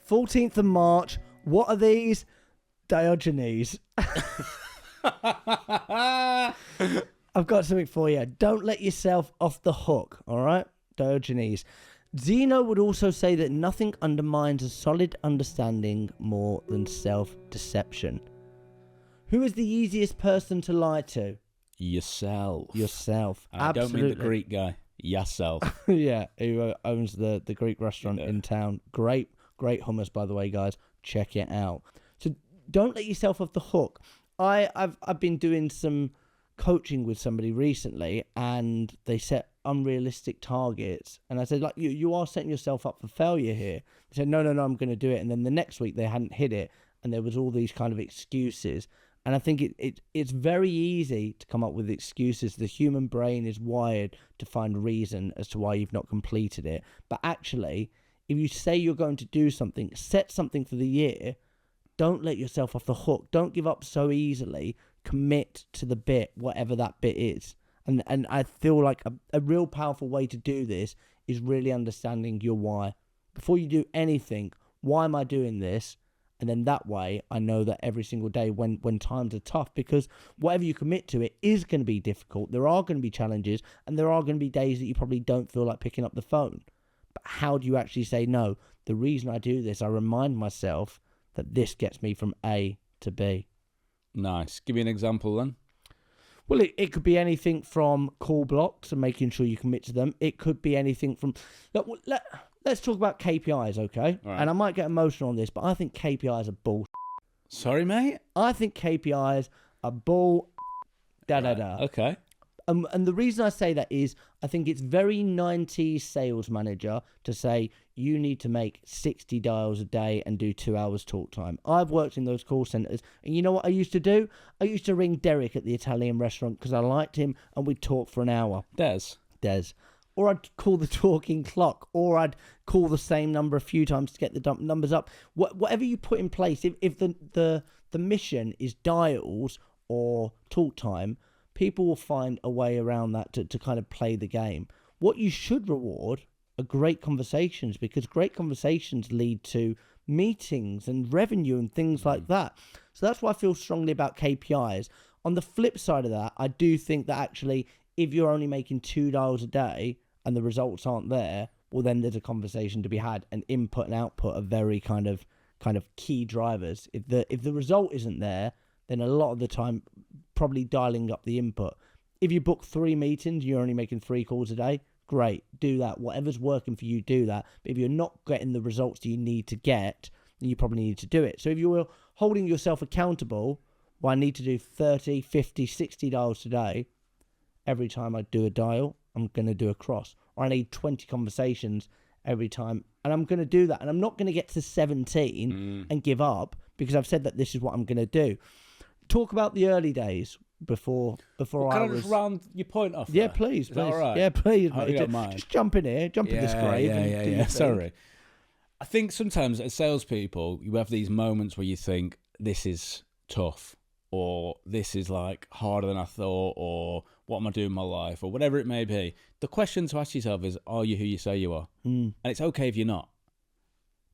14th of March. What are these? Diogenes. I've got something for you. Don't let yourself off the hook, all right? Diogenes. Zeno would also say that nothing undermines a solid understanding more than self-deception. Who is the easiest person to lie to? Yourself. Yourself. I don't mean the Greek guy. Yourself. Yeah, who owns the Greek restaurant in town. Great hummus, by the way, guys. Check it out. So don't let yourself off the hook. I've been doing some coaching with somebody recently, and they set unrealistic targets, and I said, like, you are setting yourself up for failure here. They said, no, I'm going to do it. And then the next week they hadn't hit it, and there was all these kind of excuses. And I think it's very easy to come up with excuses. The human brain is wired to find reason as to why you've not completed it. But actually, if you say you're going to do something, set something for the year, don't let yourself off the hook. Don't give up so easily. Commit to the bit, whatever that bit is. And I feel like a real powerful way to do this is really understanding your why. Before you do anything, why am I doing this? And then that way, I know that every single day when times are tough, because whatever you commit to, it is going to be difficult. There are going to be challenges, and there are going to be days that you probably don't feel like picking up the phone. But how do you actually say, no, the reason I do this, I remind myself that this gets me from A to B. Nice. Give me an example then. Well, it could be anything from call blocks and making sure you commit to them. It could be anything from... Let's talk about KPIs, okay? Right. And I might get emotional on this, but I think KPIs are bull. Sorry, mate? I think KPIs are bull... Okay. And the reason I say that is I think it's very 90s sales manager to say you need to make 60 dials a day and do 2 hours talk time. I've worked in those call centers, and you know what I used to do? I used to ring Derek at the Italian restaurant because I liked him, and we'd talk for an hour. Des. Or I'd call the talking clock, or I'd call the same number a few times to get the numbers up. Whatever you put in place, if the mission is dials or talk time, people will find a way around that to kind of play the game. What you should reward are great conversations, because great conversations lead to meetings and revenue and things like that. So that's why I feel strongly about KPIs. On the flip side of that, I do think that actually if you're only making $2 a day and the results aren't there, well, then there's a conversation to be had, and input and output are very kind of key drivers. If the result isn't there, then a lot of the time probably dialing up the input. If you book 3 meetings, you're only making 3 calls a day, great, do that. Whatever's working for you, do that. But if you're not getting the results you need to get, then you probably need to do it. So if you're holding yourself accountable, well, I need to do 30, 50, 60 dials today. Every time I do a dial, I'm going to do a cross. Or I need 20 conversations every time, and I'm going to do that. And I'm not going to get to 17 and give up, because I've said that this is what I'm going to do. Talk about the early days before Can I just round your point off? Yeah, there? please. Is that all right? Yeah, please, I mate. don't mind. Just jump in here, in this grave. Yeah. Sorry. I think sometimes as salespeople, you have these moments where you think, this is tough, or this is like harder than I thought, or what am I doing in my life, or whatever it may be. The question to ask yourself is, are you who you say you are? And it's okay if you're not.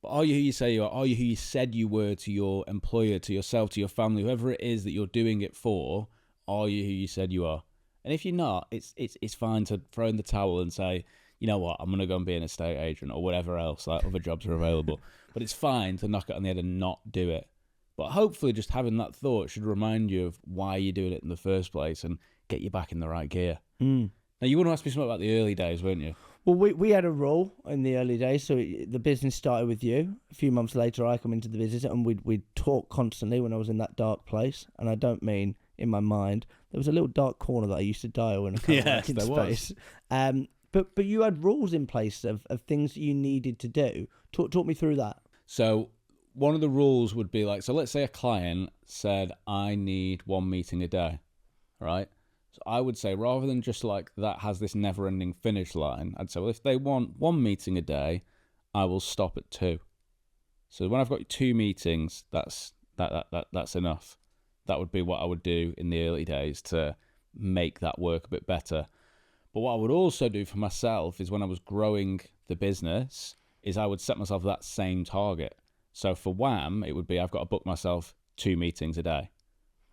But are you who you say you are? Are you who you said you were to your employer, to yourself, to your family, whoever it is that you're doing it for? Are you who you said you are? And if you're not, it's fine to throw in the towel and say, you know what, I'm going to go and be an estate agent or whatever else, like other jobs are available. But it's fine to knock it on the head and not do it. But hopefully just having that thought should remind you of why you're doing it in the first place and get you back in the right gear. Now, you want to ask me something about the early days, weren't you? Well, we had a rule in the early days. So the business started with you. A few months later, I come into the business, and we'd talk constantly when I was in that dark place. And I don't mean in my mind. There was a little dark corner that I used to dial in a Yes, there space. But you had rules in place of things that you needed to do. Talk me through that. So one of the rules would be like, so let's say a client said, I need 1 meeting a day, right? So I would say, rather than just like that has this never-ending finish line, I'd say, well, if they want 1 meeting a day, I will stop at 2. So when I've got 2 meetings, that's enough. That would be what I would do in the early days to make that work a bit better. But what I would also do for myself is when I was growing the business, is I would set myself that same target. So for Wham, it would be I've got to book myself 2 meetings a day,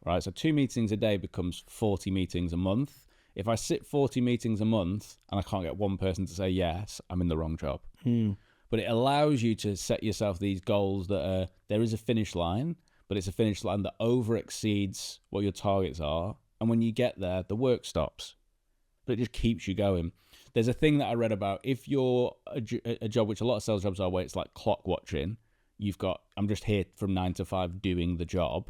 right? So 2 meetings a day becomes 40 meetings a month. If I sit 40 meetings a month and I can't get one person to say yes, I'm in the wrong job. But it allows you to set yourself these goals that there is a finish line, but it's a finish line that over exceeds what your targets are. And when you get there, the work stops, but it just keeps you going. There's a thing that I read about. If you're a job, which a lot of sales jobs are, where it's like clock watching, I'm just here from 9 to 5 doing the job.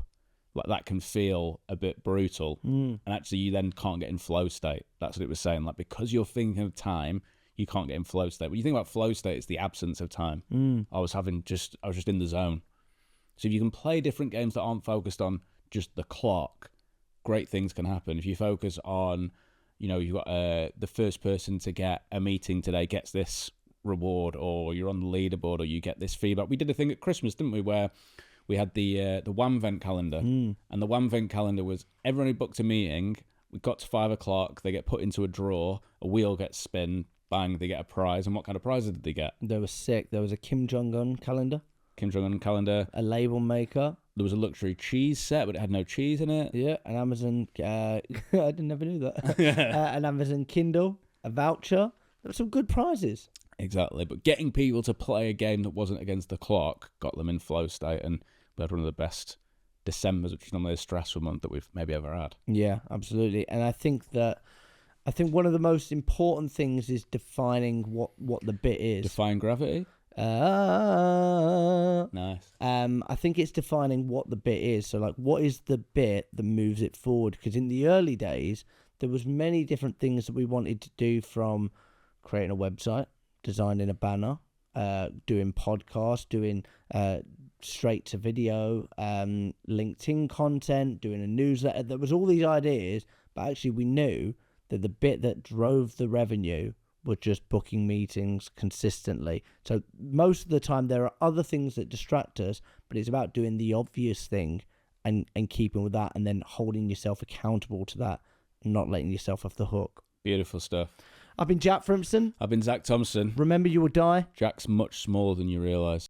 Like that can feel a bit brutal. And actually you then can't get in flow state. That's what it was saying. Like because you're thinking of time, you can't get in flow state. When you think about flow state, it's the absence of time. I was just in the zone. So if you can play different games that aren't focused on just the clock, great things can happen. If you focus on, you've got the first person to get a meeting today gets this reward, or you're on the leaderboard, or you get this feedback. We did a thing at Christmas, didn't we, where we had the Wham event calendar, and the Wham event calendar was everyone who booked a meeting. We got to 5 o'clock, they get put into a draw, a wheel gets spun, bang, they get a prize. And what kind of prizes did they get? They were sick. There was a Kim Jong-un calendar, a label maker. There was a luxury cheese set, but it had no cheese in it. Yeah, an Amazon. I never knew that. An Amazon Kindle, a voucher. There were some good prizes. Exactly, but getting people to play a game that wasn't against the clock got them in flow state, and we had one of the best Decembers, which is normally a stressful month, that we've maybe ever had. Yeah, absolutely. And I think one of the most important things is defining what the bit is. Define gravity? Nice. I think it's defining what the bit is. So like, what is the bit that moves it forward? Because in the early days, there was many different things that we wanted to do, from creating a website, designing a banner, doing podcasts, doing straight to video, LinkedIn content, doing a newsletter. There was all these ideas, but actually we knew that the bit that drove the revenue was just booking meetings consistently. So most of the time there are other things that distract us, but it's about doing the obvious thing and keeping with that, and then holding yourself accountable to that and not letting yourself off the hook. Beautiful stuff. I've been Jack Frimson. I've been Zach Thompson. Remember, you will die. Jack's much smaller than you realise.